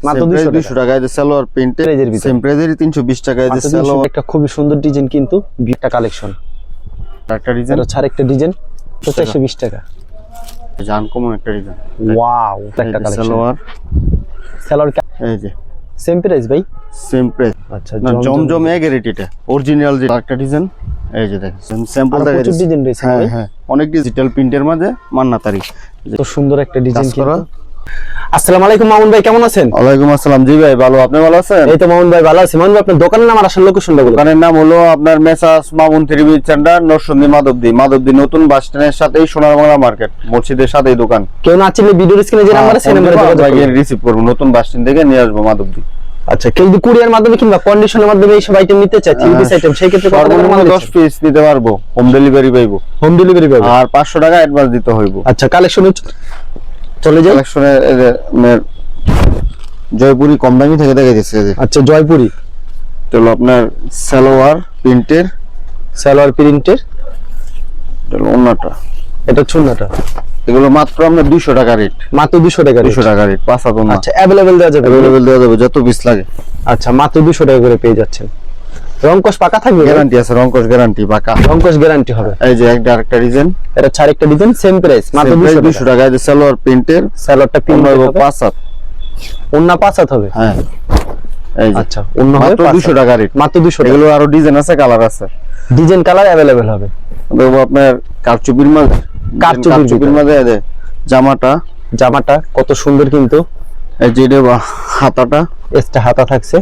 মাত্র 200 টাকা। এই সালোয়ার প্রিন্টের সেম প্রাইজেরই 320 টাকা। এই সালোয়ার একটা খুবই সুন্দর ডিজাইন কিন্তু একটা কালেকশন একটা ডিজাইন এটা ছাড় একটা ডিজাইন 420 টাকা। জান কমন একটা ডিজাইন ওয়াও একটা কালেকশন সালোয়ার সালোয়ার এই যে সেম প্রাইস ভাই সেম প্রাইস। আচ্ছা না জমজম এগেরিট এটা অরিজিনাল যে একটা ডিজাইন এই যে দেখেন স্যাম্পল দেখা যাচ্ছে ডিজাইন রয়েছে হ্যাঁ হ্যাঁ অনেক ডিজিটাল প্রিন্টের মাঝে মান্নাতারি তো সুন্দর একটা ডিজাইন কিন্তু। আসসালামু আলাইকুম মামুন ভাই কেমন আছেন? ওয়ালাইকুম আসসালাম। জি ভাই ভালো, আপনি ভালো আছেন? এই তো মামুন ভাই ভালো আছি। মামুন ভাই আপনার দোকানের নাম আর আসল লোকেশনটা বলুন। দোকানের নাম হলো আপনার Messrs Mamun three B centre Narsingdi Madhabdi নতুন বাস স্ট্যান্ডের সাথেই সোনার বাংলা মার্কেট মসজিদের সাথেই দোকান। কেউ না চিনলে ভিডিওর স্ক্রিনে যে নাম্বার আছে সেই নম্বরে যোগাযোগ করুন, রিসিভ করব নতুন বাস স্ট্যান্ড থেকে নিয়ে আসবো মাধবদী। আচ্ছা কেউ যদি কুরিয়ার মাধ্যমে কিংবা কন্ডিশনের মাধ্যমে এই সব আইটেম নিতে চায় 3 পিস আইটেম সেই ক্ষেত্রে কত টাকা মানে 10 পিস নিতে পারবো, হোম ডেলিভারি পাইবো। হোম ডেলিভারি পাবে আর 500 টাকা অ্যাডভান্স দিতে হইব। আচ্ছা কালেকশনে চলে যাই। কালেকশনে জয়পুরি কম দামি থেকে দেখা যাচ্ছে যে আচ্ছা জয়পুরি চলো আপনার সালোয়ার প্রিন্টের চলো ওন্নাটা এটা চুন্নাটা এগুলো মাত্র আপনার 200 টাকা রেট। মাত্র 200 টাকা 200 টাকা রেট 5 হাত ওন্না। আচ্ছা अवेलेबल দেওয়া যাবে দেওয়া যাবে যত পিস লাগে। আচ্ছা মাত্র 200 টাকা করে পেয়ে যাচ্ছেন। রংকশ পাকা থাকবে, গ্যারান্টি আছে, রংকশ গ্যারান্টি পাকা, রংকশ গ্যারান্টি হবে। এই যে একটা আরেকটা ডিজাইন এটা ছাড় একটা ডিজাইন সেম প্রাইস মাত্র 200 টাকা। এই যে সালোয়ার প্রিন্টের সালোয়ারটা প্রিন্ট হবে 5 হাত ওন্না 5 হাত হবে। হ্যাঁ এই যে আচ্ছা ওন্না হবে মাত্র 200 টাকা রেট, মাত্র 200 টাকা। এগুলো আরো ডিজাইন আছে, কালার আছে, ডিজাইন কালার अवेलेबल হবে। দেখো আপনার কারচুপির মাঝে এই জামাটা কত সুন্দর কিন্তু এই যে হাতাটা এক্সট্রা হাতা থাকছে,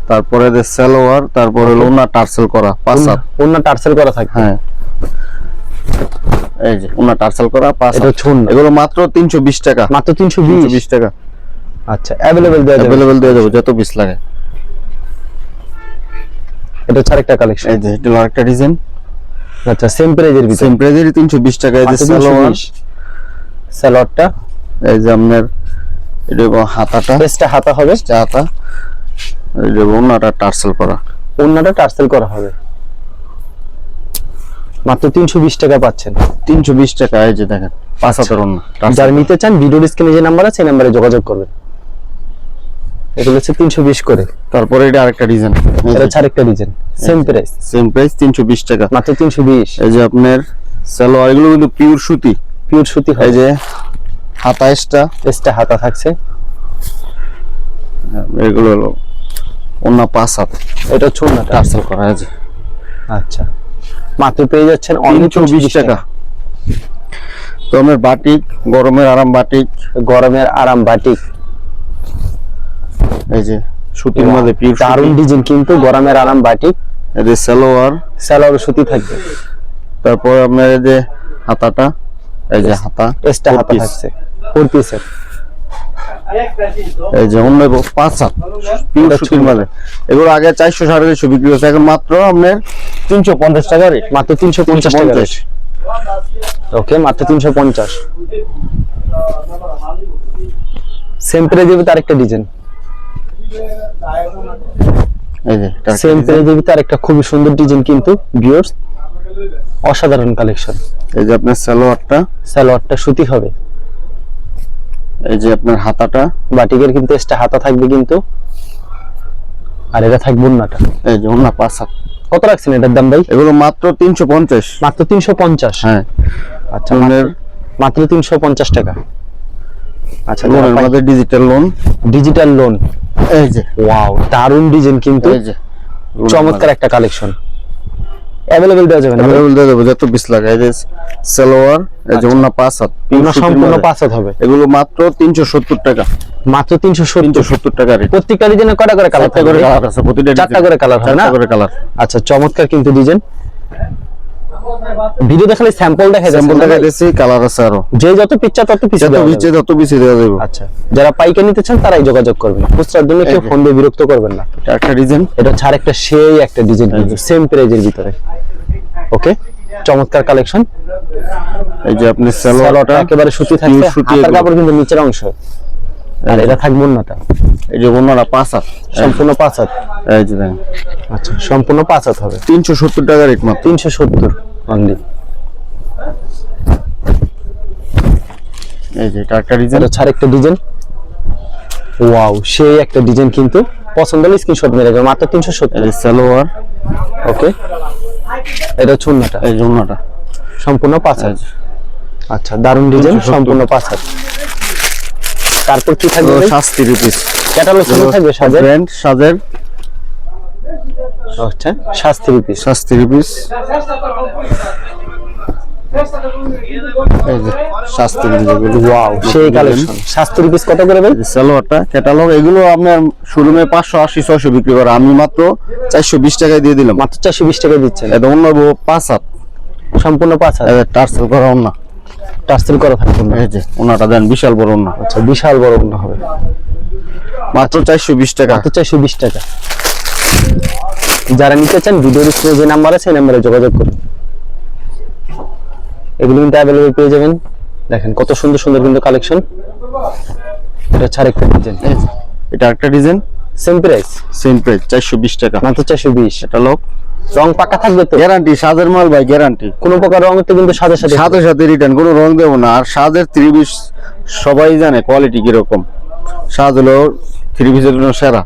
তারপরে যে সালোয়ার, তারপরে ওন্না টার্সেল করা 5 হাত ওন্না টার্সেল করা থাকে। হ্যাঁ এই যে ওন্না টার্সেল করা 5 এটা হাত ছুন এগুলো মাত্র 320 টাকা, মাত্র 320 টাকা। আচ্ছা अवेलेबल দেওয়া যাবে যত পিস লাগে। এটা ছাড় একটা কালেকশন এই যে এটা আরেকটা ডিজাইন। আচ্ছা সেম প্রাইজের ভিতরে সেম প্রাইজেরই 320 টাকা। এই যে সালোয়ারটা এই যে আপনার এটা হাতাটা এক্সট্রা হাতা হবে, হাতা এই যে ওন্নাটা টার্সেল করা, ওন্নাটা টার্সেল করা হবে। মাত্র 320 টাকা পাচ্ছেন। 320 টাকা। এই যে দেখেন 5 হাতের ওন্না। যারা নিতে চান ভিডিওর স্ক্রিনে যে নাম্বার আছে সেই নম্বরে যোগাযোগ করবেন। এগুলো হচ্ছে 320 করে। তারপরে এটা আরেকটা ডিজাইন, এটা ছাড় একটা ডিজাইন সেম প্রাইস 320 টাকা মাত্র 320। এই যে আপনার সালোয়ার এগুলো কিন্তু পিওর সুতি হয়। এই যে হাতা এক্সট্রা হাতা থাকছে, এগুলো হলো ওন্না 5 হাত, এটা ছোটনা টার্সেল করা আছে। আচ্ছা মাত্র পেয়ে যাচ্ছেন অনলি 320 টাকা। তো আমার বাটিক গরমের আরাম বাটিক এই যে সুতির মধ্যে পিওর দারুন ডিজাইন কিন্তু গরমের আরাম বাটিক। এই যে সালোয়ার সুতি থাকবে, তারপর আপনার এই যে হাতাটা এই যে হাতা এক্সট্রা হাতা থাকছে 4 পিসের। এই যে অন্য 5 হাত পিওর সুতির মধ্যে এগুলো আগে 400 450 বিক্রি হচ্ছে, এখন মাত্র আপনার 350 টাকা রেট, মাত্র 350 টাকা রেট। ওকে মাত্র 350। সেম প্রাইজে দিবে তার একটা ডিজাইন, এই যে সেম প্রাইজে দিবে তার একটা খুবই সুন্দর ডিজাইন কিন্তু ভিউয়ার্স অসাধারণ কালেকশন। এই যে আপনার সালোয়ারটা সুতি হবে, এই যে আপনার হাতাটা বাটিকের কিন্তু এক্সট্রা হাতা থাকবে কিন্তু, আর এটা থাকবে ওন্নাটা। এই যে ওন্না 5 হাত। কত রাখছেন এটার দাম ভাই? এগুলো মাত্র 350, মাত্র 350। হ্যাঁ আচ্ছা মাত্র 350 টাকা। আচ্ছা লোনের মধ্যে ডিজিটাল লোন এই যে ওয়াও দারুন ডিজাইন কিন্তু, এই যে চমৎকার একটা কালেকশন। अवेलेबल দেওয়া যাবে না? अवेलेबल দেওয়া যাবে যত পিস লাগে। এই যে সালোয়ার এই যে ওন্না 5 হাত ওন্না সম্পূর্ণ 5 হাত হবে, এগুলো মাত্র 370 টাকা, মাত্র 370 টাকা রেট। প্রত্যেকটা ডিজাইনে কয়টা করে কালার থাকবে? কালার আছে প্রতিটা 4টা করে কালার হয় না? 4টা করে কালার। আচ্ছা চমৎকার কিন্তু ডিজাইন। ভিডিও দেখালে স্যাম্পল দেখাইতেছি, কালার আছে আরো, যে যত পিকচার তত পিস দেওয়া যাবে। আচ্ছা যারা পাইকারি নিতে চান তারাই যোগাযোগ করবেন, খুচরার জন্য কেউ ফোন দিয়ে বিরক্ত করবেন না। একটা ডিজাইন, এটা ছাড় একটা সেই একটা ডিজাইন কিন্তু সেম প্রাইজের ভিতরে। ওকে চমৎকার কালেকশন। এই যে আপনি সালোয়ারটা একেবারে সুতি থাকবে, হাতার কাপড় কিন্তু নিচের অংশ, আর এটা থাকবে ওন্নাটা। এই যে ওন্নাটা 5 হাত সম্পূর্ণ 5 হাত। এই যে দেখেন আচ্ছা সম্পূর্ণ 5 হাত হবে, 370 টাকা রেট মাত্র, 370 অনলি। এই যে এটা একটা ডিজাইন, এটা ছাড় একটা ডিজাইন, ওয়াও, সেই একটা ডিজাইন কিন্তু পছন্দ হলে স্ক্রিনশট মেরে যাবে, মাত্র 370। এই সালোয়ার, ওকে, এটা চুন্নাটা, এই জন্যটা সম্পূর্ণ 5 হাত। আচ্ছা, দারুন ডিজাইন, সম্পূর্ণ 5 হাত। তারপর কি থাকবে ভাই? 3 পিস ক্যাটালগ থাকবে সাজের, ব্র্যান্ড সাজের। আচ্ছা, 3 পিস, 3 পিস, এই যে 3 যেগুলো। ওয়াও, সেই কালেকশন। 3 পিস কত করে ভাই? সালোয়ারটা ক্যাটালগ, এগুলো আপনার শোরুমে 580 600 বিক্রি করে, আমি মাত্র 420 টাকায় দিয়ে দিলাম। মাত্র 420 টাকা দিচ্ছেন। এটা অন্য 5 হাত, সম্পূর্ণ 5 হাত, টার্সেল করা ওন্না, টার্সেল করা থাকবে। এই যে ওন্নাটা দেন, বিশাল বড় ওন্না। আচ্ছা, বিশাল বড় ওন্না হবে, মাত্র 420 টাকা। মাত্র 420 টাকা। যারা নিতে চান ভিডিওর স্ক্রিনে যে নাম্বার আছে সেই নম্বরে যোগাযোগ করুন। এগুলো কিন্তু অ্যাভেলেবল পেয়ে যাবেন। দেখেন কত সুন্দর সুন্দর কিন্তু কালেকশন। এটা হচ্ছে আরেকটা ডিজাইন, এটা একটা ডিজাইন, সেম প্রাইস, 420 টাকা, মাত্র 420। এটা লোক রং পাকা থাকবে তো? গ্যারান্টি, সাজের মাল ভাই, গ্যারান্টি। কোনো প্রকার রং তো কিন্তু সাথে সাথে সাথে সাথে রিটার্ন, কোনো রং দেবো না। আর সাজের 3 পিস সবাই জানে কোয়ালিটি কিরকম, সাজ হলো 3 পিসের জন্য সেরা।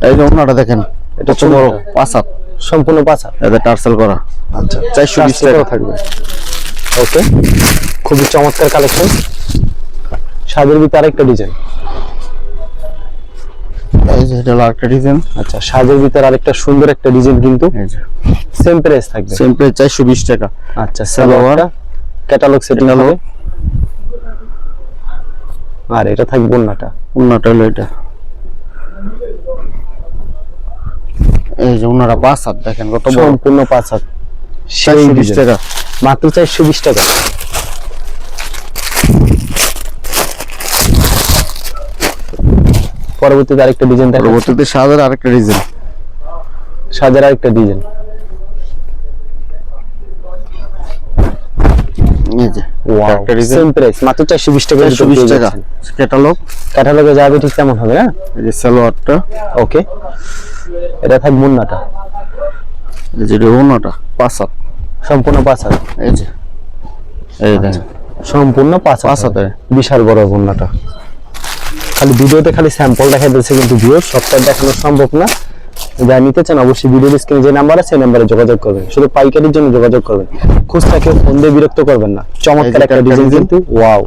এই যে ওন্নাটা দেখেন, এটা তো বড় 5 হাত, সম্পূর্ণ 5 হাত। এটা টার্সেল করা। আচ্ছা, 420 টাকা থাকবে। ওকে, খুবই চমৎকার কালেকশন। সাজের ভিতরে আরেকটা ডিজাইন, এই যে এটা হলো আরেকটা ডিজাইন। আচ্ছা, সাজের ভিতরে আরেকটা সুন্দর একটা ডিজাইন কিন্তু এই যে সেম প্রাইস থাকবে, সেম প্রাইস 420 টাকা। আচ্ছা, সালোয়ার ক্যাটালগ সেটিং হবে। আর এটা থাকবে ওন্নাটা, ওন্নাটা হলো এটা, এই যে ওন্নাটা 5 হাত, দেখেন কত বড়, সম্পূর্ণ 5 হাত, 420 টাকা, মাত্র 420 টাকা। পরবর্তীতে আরেকটা ডিজাইন দেখাবো। পরবর্তীতে সাজের আরেকটা ডিজাইন, সাজের আরেকটা ডিজাইন, এই যে ওয়াও, একটা ডিজাইন, সেম প্রাইস, মাত্র 420 টাকা। 420 টাকা ক্যাটালগ। ক্যাটালগে যাবে ঠিক তেমন হবে না? এই যে সালোয়ারটা, ওকে, এটা থাকবে ওন্নাটা, এই যে ওন্নাটা 5 হাত, সম্পূর্ণ 5 হাত। এই যে এই দেখেন সম্পূর্ণ 5 হাত, বিশাল বড় ওন্নাটা। খালি ভিডিওতে খালি স্যাম্পল দেখাই দিচ্ছে, কিন্তু ভিডিও সবটা দেখানো সম্ভব না। যারা নিতে চান অবশ্যই ভিডিওর স্ক্রিনে যে নাম্বার আছে সেই নাম্বারে যোগাযোগ করবেন। শুধু পাইকারির জন্য যোগাযোগ করবেন, খুচরা কেউ ফোন দিয়ে বিরক্ত করবেন না। চমৎকার একটা ডিজাইন কিন্তু, ওয়াও।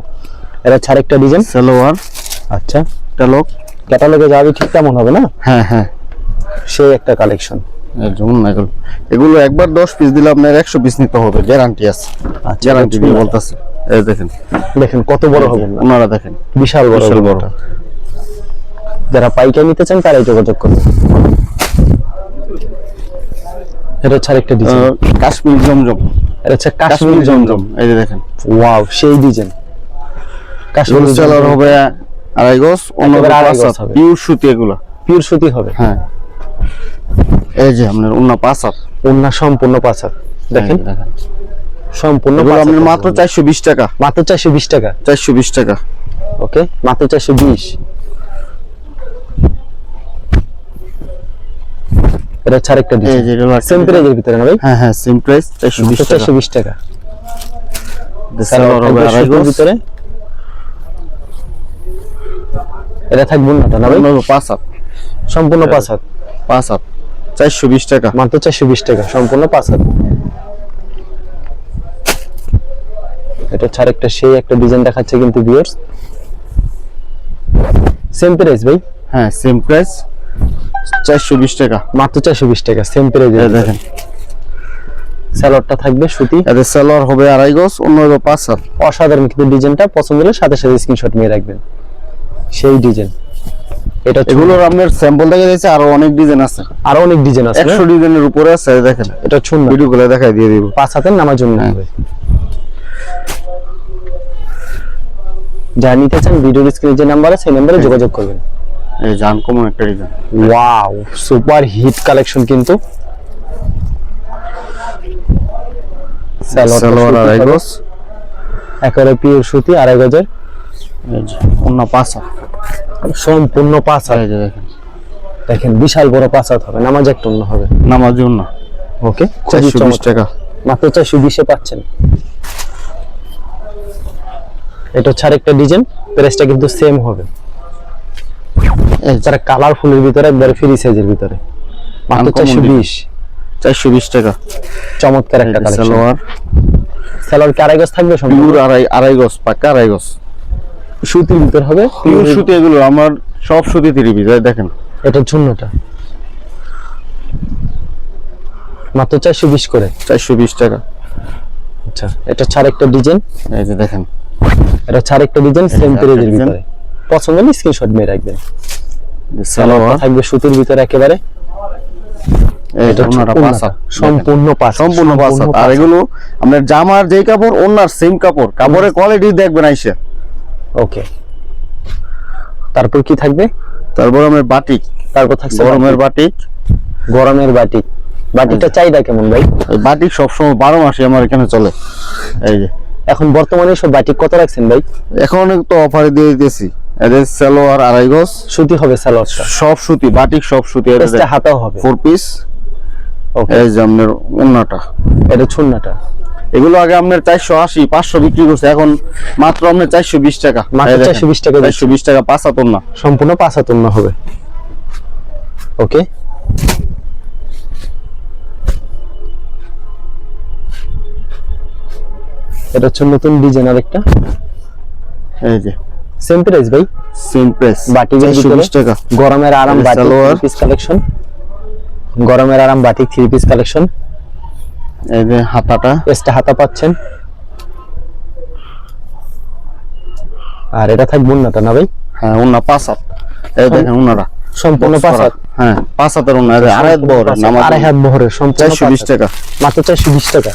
এটা ছাড় একটা ডিজাইন, সালোয়ার, আচ্ছা, ক্যাটালগ। ক্যাটালগে যাবে ঠিক তেমন হবে না? হ্যাঁ হ্যাঁ, সেই একটা কালেকশন। একদম এগুলো, এগুলো একবার 10 পিস দিলে আপনার 100 পিস নিতে হবে, গ্যারান্টি আছে। আচ্ছা, গ্যারান্টি দিয়ে বলতাছে। এই দেখেন, দেখেন কত বড় হবে না, ওনারা দেখেন বিশাল বড়, বিশাল বড়। যারা পাইকারি নিতে চান তারাই যোগাযোগ করবেন। এটা হচ্ছে আরেকটা ডিজাইন, কাশ্মীর জমজম। এটা হচ্ছে কাশ্মীর জমজম। এই যে দেখেন, ওয়াও, সেই ডিজাইন। কাশ্মীর সেলার হবে 2.5 গজ, অন্য একেবারে 2.5 গজ হবে। পিওর সুতি, এগুলা পিওর সুতি হবে। হ্যাঁ, এই যে আপনার ওন্না 5 হাত, ওন্না সম্পূর্ণ 5 হাত, দেখেন দেখেন সম্পূর্ণ এগুলো 5 আপনার হাত। মাত্র 420 টাকা, মাত্র 420 টাকা। 420 টাকা। ওকে, মাত্র 420। এটা হচ্ছে আরেকটা এই ডিজাইন, যে এটা সেম প্রাইজের ভিতরে না ভাই? হ্যাঁ হ্যাঁ, সেম প্রাইস 420 টাকা। 420 টাকা। সেলার হবে 2.5 গজ ভিতরে এটা থাকবে ওন্নাটা না ভাই? 5 হাত, সম্পূর্ণ 5 হাত, 5 হাত 420 টাকা। মাত্র 420 টাকা, সম্পূর্ণ 5 হাত। এটা হচ্ছে আরেকটা সেই একটা ডিজাইন দেখাচ্ছে কিন্তু ভিউয়ার্স। সেম প্রাইস ভাই? হ্যাঁ, সেম প্রাইস 420 টাকা, মাত্র 420 টাকা, সেম প্রাইজে। এই দেখেন সালোয়ারটা থাকবে সুতি, এদের সেলার হবে 2.5 গজ, অন্য হবে 5 হাত। অসাধারণ কিন্তু ডিজাইনটা। পছন্দ হলে সাথে সাথে স্ক্রিনশট নিয়ে রাখবেন, সেই ডিজাইন। এটা এগুলোর আপনার স্যাম্পল দেখা যাচ্ছে, আরো অনেক ডিজাইন আছে, আরো অনেক ডিজাইন আছে, 100 ডিজাইনের উপরে আছে। এই দেখেন, এটা ছুন ভিডিও করে দেখাই দিয়ে দিব। 5 হাতের নামার জন্য হবে। যারা নিতে চান ভিডিওর স্ক্রিনে যে নাম্বার আছে সেই নম্বরে যোগাযোগ করবেন। এই জান কমন একটা design, wow, super hit collection কিন্তু। সালোয়ার 2.5 গজ, একেবারে পিওর সুতি, 2.5 গজের। এই যে অন্য 5 হাত, সম্পূর্ণ 5 হাত। এই যে দেখেন, দেখেন বিশাল বড় 5 হাত হবে, নামাজ একটা অন্য হবে। নামার জন্য ওকে, 420 টাকা, মাত্র 420 এ পাচ্ছেন। এটা হচ্ছে আরেকটা ডিজাইন, প্রাইসটা কিন্তু সেম হবে। যারা কালারফুলের ভিতরে একবারে ফ্রি সাইজের ভিতরে মাত্র Uncommon 420 420 টাকা। চমৎকার একটা কালেকশন। সালোয়ার সালোয়ার কি আড়াই গজ থাকবে সম্পূর্ণ? পিওর আড়াই গজ, পাক্কা আড়াই গজ সুতির ভিতর হবে, পিওর সুতি। এগুলো আমার সব সুতি 3 পিস দেখেন। এটা ঝুন্নাটা মাত্র 420 করে। 420 টাকা। আচ্ছা, এটা ছাড় একটা ডিজাইন, এই যে দেখেন, এটা ছাড় একটা ডিজাইন সেম একটা পেজের ডিজাইন। ভিতরে। পছন্দ হলে স্ক্রিনশট মেরে রাখবেন। সালোয়ার থাকবে সুতির ভিতরে একেবারে। এটা ওনারা পাঁচা, সম্পূর্ণ পাঁচ, সম্পূর্ণ পাঁচা। আর এগুলো আপনার জামার যেই কাপড় ওনার সেম কাপড়, কাপড়ের কোয়ালিটি দেখবেন আইসা। ওকে, তারপর কি থাকবে? তারপর আমরা বাটিক, তারপর থাকছে গরমের বাটিক। গরমের বাটিক। বাটিকটা চাহিদা কেমন ভাই? এই বাটিক সবসময় 12 মাসই আমার এখানে চলে। এই যে এখন বর্তমানে সব বাটিক কত রাখছেন ভাই? এখন তো অফারে দিয়ে দিতেছি। এদের সালোয়ার আড়াই গজ, সুতি হবে সালোয়ারটা, সব সুতি, বাটিক সব সুতি। এটা হাতাও হবে 4 পিস। ওকে, এই যে আপনার ওন্নাটা, এটা ছুন্নাটা। এগুলো আগে আপনার 480 500 বিক্রি করছে, এখন মাত্র আপনার 420 টাকা। মাত্র 420 টাকা। 420 টাকা পাঁচা তোন্না, সম্পূর্ণ পাঁচাতন্ন হবে। ওকে, এটা হচ্ছে নতুন ডিজাইন আরেকটা। এই যে সেম প্রাইস ভাই, সেম প্রাইস বাটিকের ভিতরে 420 টাকা। গরমের আরাম বাটিক সালোয়ার। 3 piece collection. গরমের আরাম বাটিক 3 পিস কালেকশন। এই যে হাতাটা, এক্সট্রা হাতা পাচ্ছেন। আর এটা থাকবে ওন্নাটা না ভাই? হ্যাঁ ওন্না পাঁচা। এই দেখেন ওন্নাটা সম্পূর্ণ পাঁচ হাত। হ্যাঁ 5 হাতের ওন্না, আড়াই হাত বহরের, আড়াই হাত বহরের, সম্পূর্ণ 420 টাকা। মাত্র 420 টাকা।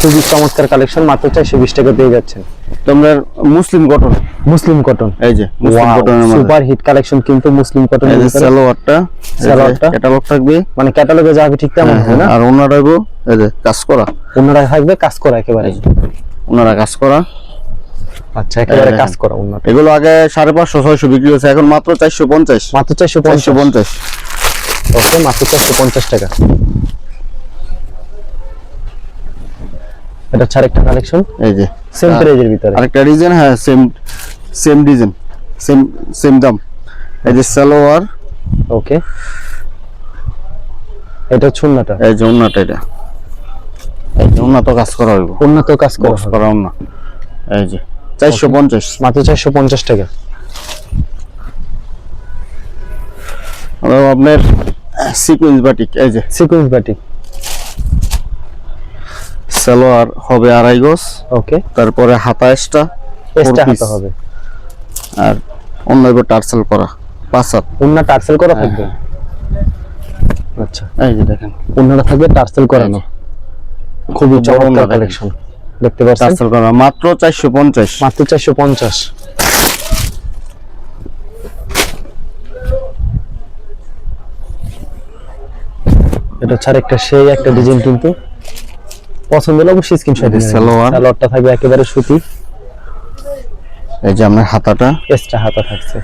খুবই চমৎকার কালেকশন, মাত্র 420 টাকা পেয়ে যাচ্ছেন। তোমরা মুসলিম কটন, মুসলিম কটন। এই যে মুসলিম কটনের মধ্যে সুপার হিট কালেকশন কিন্তু মুসলিম কটনের এই যে ভিতরে। সালোয়ারটা, সালোয়ারটা ক্যাটালগ থাকবে, মানে ক্যাটালগে যা হবে ঠিক তেমন হবে না। আর ওন্নাটা গো এই যে কাজ করা, ওনারা থাকবে কাজ করা একেবারে। ওনারা কাজ করা। আচ্ছা, একেবারে হ্যাঁ, কাজ করা ওনারা। এগুলো আগে 550 600 বিক্রি হচ্ছে, এখন মাত্র 450। মাত্র 450। 450। ওকে, মাত্র 450 টাকা। এটা ছাড় একটা কালেকশন, এই যে সেম প্রাইজের ভিতরে আরেকটা ডিজাইন। হ্যাঁ সেম ডিজাইন, সেম দাম। এই যে সালোয়ার, ওকে, এটা ছুন্নাটা। এই যে ওন্নাটা, এটা এই যে ওন্না তো কাজ করা হইব, উন্নত কাজ করা বক্স হবে। করা ওন্না। এই যে 450। মাত্র 450 টাকা। আর আপনার সিকোয়েন্স বাটিক, এই যে সিকোয়েন্স বাটিক। সালোয়ার হবে আড়াই গজ, ওকে, তারপরে হাতা এক্সট্রা এক্সট্রা 4 পিস, হাতা হবে। আর অন্য টার্সেল করা 5 হাত। উন্না টার্সেল করা থাকবে। আচ্ছা, এই যে দেখেন উন্নাটা থাকবে টার্সেল করানো। খুবই বড় চমৎকার উন্না কালেকশন দেখতে পাচ্ছেন। টার্সেল করা, মাত্র 450। মাত্র 450। এটা ছাড়া একটা সেই একটা ডিজাইন কিন্তু পছন্দ হলে অবশ্যই স্ক্রিনশট দিন। সালোয়ার। সালোয়ারটা থাকবে একেবারে সুতি, এই যে আপনার হাতাটা, এক্সট্রা হাতা থাকছে।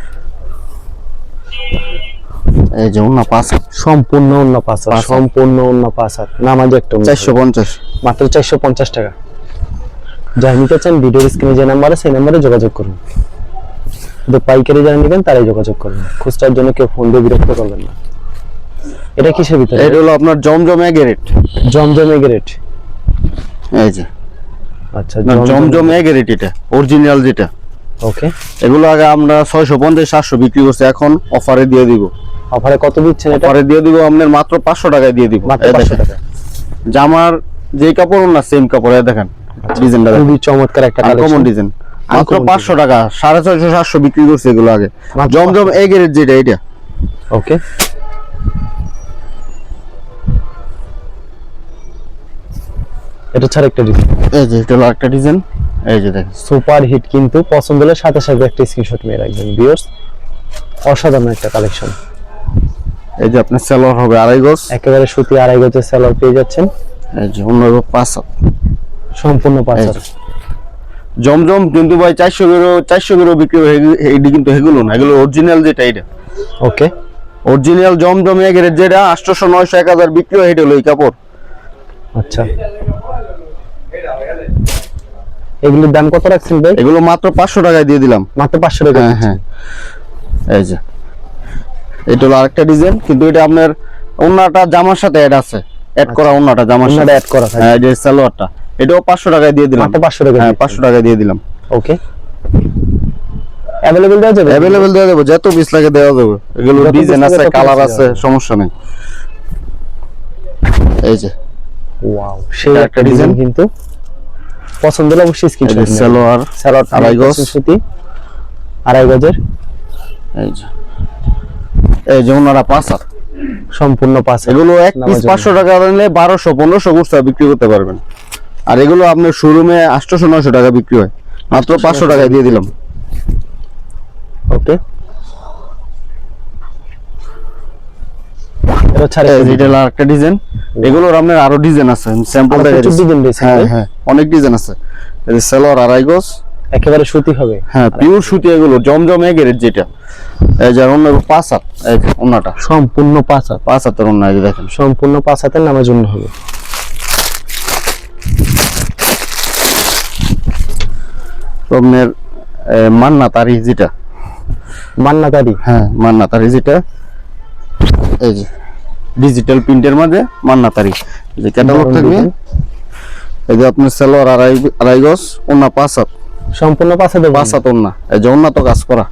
এই যে ওন্না 5 হাত, সম্পূর্ণ অন্য পাঁচ হাত, পাঁচ হাত। সম্পূর্ণ অন্য পাঁচ হাত। নামাজ একটা অন্য। 450। মাত্র 450 টাকা। যারা নিতে চান ভিডিওর স্ক্রিনে যে নাম্বার আছে সেই নাম্বারে যোগাযোগ করুন। যদি পাইকারি যারা নেবেন তারাই যোগাযোগ করবেন, খুচরার জন্য কেউ ফোন দিয়ে বিরক্ত করবেন না। এটা কিসের ভিতরে? এটা হলো আপনার জমজমে গ্রেড। জমজমে গ্রেড। এই যে আচ্ছা, জমজমে গ্রেড, এটা অরিজিনাল যেটা। ওকে, এগুলো আগে আমরা 650 700 বিক্রি করছি, এখন অফারে দিয়ে দিব। অফারে কত দিচ্ছেন এটা? অফারে দিয়ে দিব আপনার মাত্র 500 টাকায় দিয়ে দিব। মাত্র এই 500 দেখেন, টাকা। জামার যেই কাপড় না সেম কাপড়। এই দেখেন ডিজাইনটা, খুবই চমৎকার একটা কমন কালেকশন। ডিজাইন, মাত্র Uncommon 500 টাকা। 650 700 বিক্রি করছে এগুলো আগে। মাত্র জমজম এ গ্রেড যেটা, এটা ওকে, এটা ছাড়া একটা ডিজাইন। এই যে এটা হলো একটা ডিজাইন। এই যে দেখেন সুপার হিট কিন্তু, পছন্দ হলে সাথে সাথে একটা স্ক্রিনশট নিয়ে রাখবেন ভিউয়ার্স। অসাধারণ একটা কালেকশন। এই যে আপনার সালোয়ার হবে আড়াই গজ, একেবারে সুতি আড়াই গজের সালোয়ার পেয়ে যাচ্ছেন। এই যে অন্য 5 হাত। সম্পূর্ণ পাঁচ এই হাত। যে। জমজম কিন্তু ভাই 400 করে বিক্রি হয়, এইটি কিন্তু এগুলো না, এগুলো অরিজিনাল যেটা, এটা ওকে, অরিজিনাল জমজম এ গ্রেড যেটা 800 900 1000 বিক্রি হয়, এটা হলো এই কাপড়। আচ্ছা, এগুলোর দাম কত রাখছেন ভাই? এগুলো মাত্র 500 টাকায় দিয়ে দিলাম। মাত্র 500 টাকা। হ্যাঁ হ্যাঁ, এই যে এটা হলো আরেকটা ডিজাইন, কিন্তু এটা আপনার ওন্নাটা জামার সাথে অ্যাড আছে, অ্যাড করা ওন্নাটা জামার সাথে ওন্নাটা অ্যাড করা থাকে। হ্যাঁ, এই যে সালোয়ারটা, এটাও 500 টাকায় দিয়ে দিলাম। মাত্র 500 টাকা। হ্যাঁ, 500 টাকায় দিয়ে দিলাম। ওকে, अवेलेबल দেওয়া যাবে? अवेलेबल দেওয়া যাবে, যত পিস লাগে দেওয়া যাবে। এগুলো যত ডিজাইন piece আছে, লাগে তত কালার piece আছে, দেওয়া যাবে। সমস্যা নেই। এই যে ওয়াও, সেই এটা একটা একটা ডিজাইন design। কিন্তু পছন্দ হলে অবশ্যই এই স্ক্রিনশট যে নেবেন। সালোয়ার সালোয়ার আড়াই গজ। সুতি, আড়াই গজের। এই যে এই যে ওনারা 5 হাত, সম্পূর্ণ পাঁচ। এগুলো এক পিস 500 টাকা নিলে 1200 1500 গুড়া বিক্রি করতে পারবেন। আর এগুলো আপনার শোরুমে 800 900 টাকা বিক্রি হয়, মাত্র 500 টাকায় দিয়ে দিলাম। ওকে, এটা ছাড়া এই যে এটা হলো আরেকটা ডিজাইন। এগুলোর আপনার আরো ডিজাইন আছে, স্যাম্পল আরো দেখা প্রচুর যাচ্ছে। design রয়েছে, হ্যাঁ তাই? হ্যাঁ, অনেক ডিজাইন আছে। এই যে সালোয়ার আড়াই গজ, একেবারে সুতি হবে। হ্যাঁ পিওর সুতি, এগুলো জমজম এর যেটা। এই যে অন্য 5 হাত, এই যে ওন্নাটা সম্পূর্ণ পাঁচ হাত, 5 হাতের ওন্না, এই যে দেখেন। সম্পূর্ণ পাঁচ হাতের নামার জন্য হবে। আপনার মান্না তারি যেটা, মান্নাতারি। হ্যাঁ মান্না তারি যেটা, এই যে ডিজিটাল প্রিন্টের মাঝে মান্না তারি, এই যে ক্যাটালগ দারুণ থাকবে। design। এই যে আপনার সালোয়ার আড়াই গজ, ওন্না 5 হাত, সম্পূর্ণ পাঁচ হাতে 5 হাত ওন্না। এই যে ওন্না তো কাজ করা।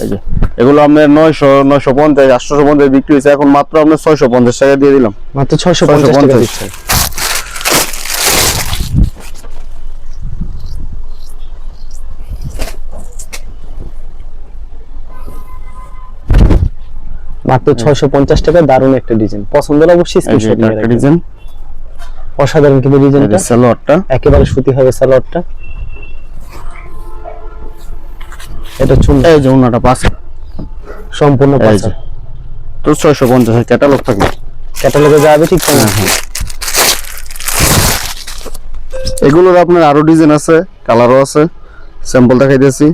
এই যে এগুলো আপনার 900 950 850 বিক্রি হয়েছে, এখন মাত্র আপনার 650 টাকা দিয়ে দিলাম। মাত্র 650 টাকা 650 দিচ্ছে। মাত্র 650 টাকা। দারুণ একটা ডিজাইন, পছন্দ হলে অবশ্যই এই যে স্ক্রিনশট এটা নিয়ে একটা রাখবেন। ডিজাইন। অসাধারণ কিন্তু এই যে ডিজাইনটা, সালোয়ারটা, একেবারে সুতি হবে সালোয়ারটা। এটা চুন, এই যে ওন্নাটা 5 হাত, সম্পূর্ণ এই পাঁচ যে হাত। তো 650 ক্যাটালগ থাকবে। ক্যাটালগে যাবে ঠিক তেমন। এগুলোর আপনার আরো ডিজাইন আছে, কালারও আছে, স্যাম্পল দেখাই দিয়েছি।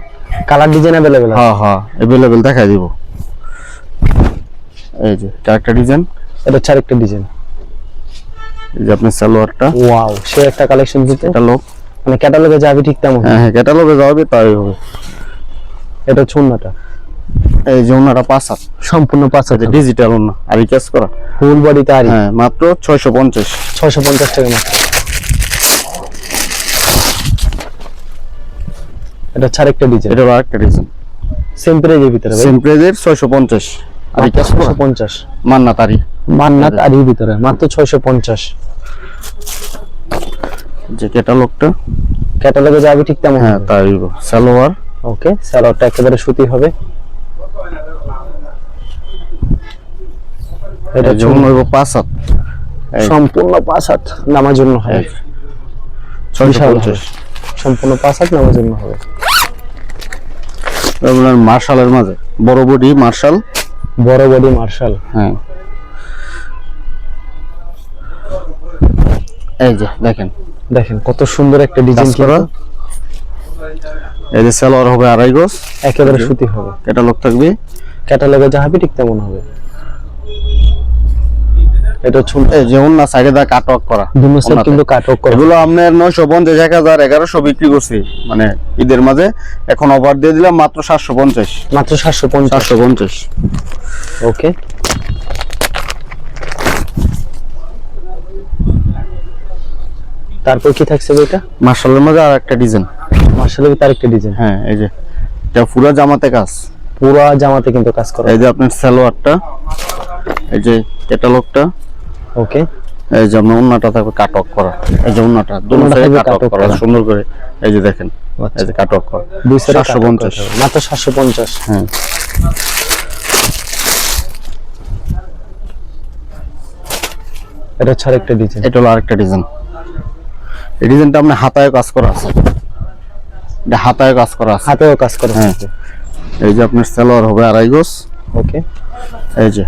কালার ডিজাইন अवेलेबल আছে। হ্যাঁ হ্যাঁ, अवेलेबल দেখাই দিব। এই যে এটা একটা ডিজাইন। এটা হচ্ছে আরেকটা ডিজাইন। এই যে আপনার সালোয়ারটা, ওয়াও, সে একটা কালেকশন দিতে, ক্যাটালগ। মানে ক্যাটালগে যাবে ঠিক তেমন। হ্যাঁ হ্যাঁ, ক্যাটালগে যাবে তাই হবে। এটা হচ্ছে ওন্নাটা, এই যে ওনারা 5 হাত, সম্পূর্ণ পাঁচ হাতে, ডিজিটাল ওনা আর এই কাজ করা। ফুল বডিতে আরি। হ্যাঁ, মাত্র 650। 650 টাকা মাত্র। এটা হচ্ছে আরেকটা ডিজাইন, এটা আরেকটা ডিজাইন, সেম প্রাইজের ভিতরে ভাই। সেম প্রাইজের 650 আর এই কাজ করা। 650 মান্না তারি, মান্নাত আরির ভিতরে মাত্র 650। যে ক্যাটালগটা, ক্যাটালগে যাবে ঠিক তেমন। হ্যাঁ তাই হইব। সালোয়ার, ওকে, সালোয়ারটা একেবারে সুতি হবে। এটা এটা যেমন হইব 5 হাত, এই সম্পূর্ণ পাঁচ হাত নামার জন্য হবে। 650। সম্পূর্ণ পাঁচ হাত নামার জন্য হবে। আপনার মার্শালের মাঝে বড় বডি মার্শাল, বড় বডি মার্শাল। হ্যাঁ। এই যে দেখেন দেখেন কত সুন্দর একটা ডিজাইন কাজ করা। এই যে সালোয়ার হবে আড়াই গজ, একেবারে সুতি হবে। ক্যাটালগ থাকবে। ক্যাটালগে যা হবে ঠিক তেমন হবে। এটা হচ্ছে এই যে ওন্না সাইডে দা কাটওয়ার্ক করা, দুনো সাইড ওন্নাতে। কিন্তু কাটওয়ার্ক করা। এগুলো আপনার 950 1000 1100 বিক্রি করছি, মানে ঈদের মাঝে। এখন অফার দিয়ে দিলাম মাত্র 750। মাত্র 750। 750। ওকে, তারপর কি থাকছে এটা? মার্শালের মাঝে আর একটা ডিজাইন। মার্শালের ভিতরে আরেকটা ডিজাইন, হ্যাঁ, এই যে এটা পুরো জামাতে কাজ। পুরো জামাতে কিন্তু কাজ করা। এই যে আপনার সালোয়ারটা, এই যে ক্যাটালগটা, ওকে, এই যে আপনার ওন্নাটা থাকবে কাটওয়ার্ক করা। এই যে ওন্নাটা দুটো ওন্নাটা সাইডে থাকবে কাটওয়ার্ক কাটওয়ার্ক করা করা। সুন্দর করে। এই যে দেখেন, আচ্ছা। এই যে কাটওয়ার্ক করা। দুই সাইডে 750। মাত্র 750। হ্যাঁ, এটা ছাড়া একটা ডিজাইন। এটা হলো আরেকটা ডিজাইন। এই ডিজাইনটা আপনার হাতায় কাজ করা আছে, এটা হাতায় কাজ করা আছে। হাতেও কাজ করা হ্যাঁ। আছে। এই যে আপনার সালোয়ার হবে আড়াই গজ, ওকে, এই যে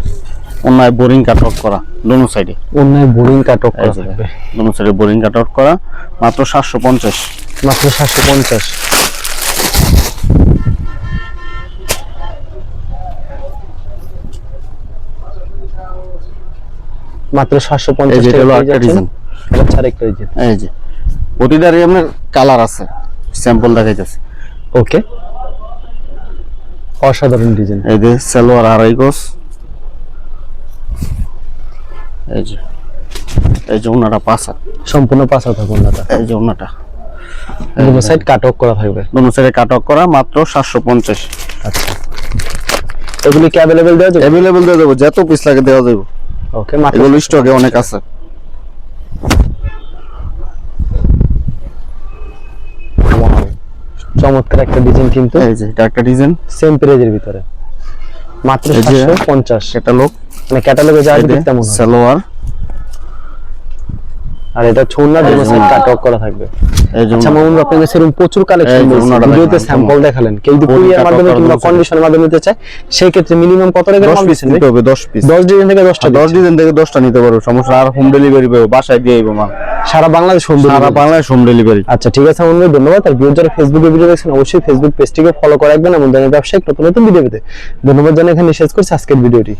অন্যায় বোরিং কাটওয়ার্ক করা দোনো সাইডে। অন্যায় বোরিং কাটওয়ার্ক এই করা যে থাকবে। দোনো সাইডে বোরিং কাটওয়ার্ক করা, মাত্র 750। মাত্র 750। মাত্র 750 এই যে এটা হলো টাকা আরেকটা ডিজাইন। এটা ছাড়া একটা ডিজাইন। এই যে প্রতিটারই আপনার কালার আছে, স্যাম্পল দেখাইতেছে। ওকে, অসাধারণ ডিজাইন। এই যে সালোয়ার আড়াই গজ, এই যে ওনাটা 5 হাত, সম্পূর্ণ 5 হাত ওন্নাটা। এই যে ওনাটা দুটো সাইড কাট অফ করা থাকবে। দুটো সাইডে কাট অফ করা, মাত্র 750। আচ্ছা, এগুলি কি अवेलेबल দেওয়া যাবে? अवेलेबल দিয়ে দেবো, যত পিস লাগে দেওয়া যাবে। ওকে, মাত্র এগুলো স্টকে অনেক আছে। ওয়াও, চমৎকার একটা ডিজাইন কিন্তু। এই যে এটা একটা ডিজাইন, সেম প্রাইজের ভিতরে মাত্র এই যে 750। ক্যাটালগ, মানে ক্যাটালগে যা আছে তেমন হবে। সালোয়ার, আর এটা ছোড়না দুটো সাইড কাট অফ করা থাকবে। এই যে আচ্ছা মামুন, আপনার কাছে এরকম প্রচুর কালেকশন এই যে রয়েছে, ওনাটা ভিডিওতে দেখান, স্যাম্পল দেখালেন। কেউ যদি কুরিয়ার cut off মাধ্যমে করা কিংবা রয়েছে। কন্ডিশনের মাধ্যমে নিতে চায়, সেই ক্ষেত্রে মিনিমাম কত টাকা 10 মাল পিস দিচ্ছেন? নিতে হবে, 10 পিস, 10 ডিজাইন থেকে 10টা 10 ডিজাইন থেকে 10টা নিতে পারো, সমস্যা। আর হোম ডেলিভারি পাবো, বাসায় দিয়ে আইবো মাল, সারা বাংলাদেশ হোম সারা ডেলিভারি। Bangladesh home delivery. আচ্ছা ঠিক আছে মামুন, ধন্যবাদ। আর ভিউয়ার যারা ফেসবুকে ভিডিও দেখছেন, অবশ্যই ফেসবুক পেজটিকে ফলো করে রাখবেন এমন ধরনের ব্যবসায়িক নতুন নতুন ভিডিও পেতে। ধন্যবাদ জানিয়ে এখানে শেষ করছি আজকের ভিডিওটি।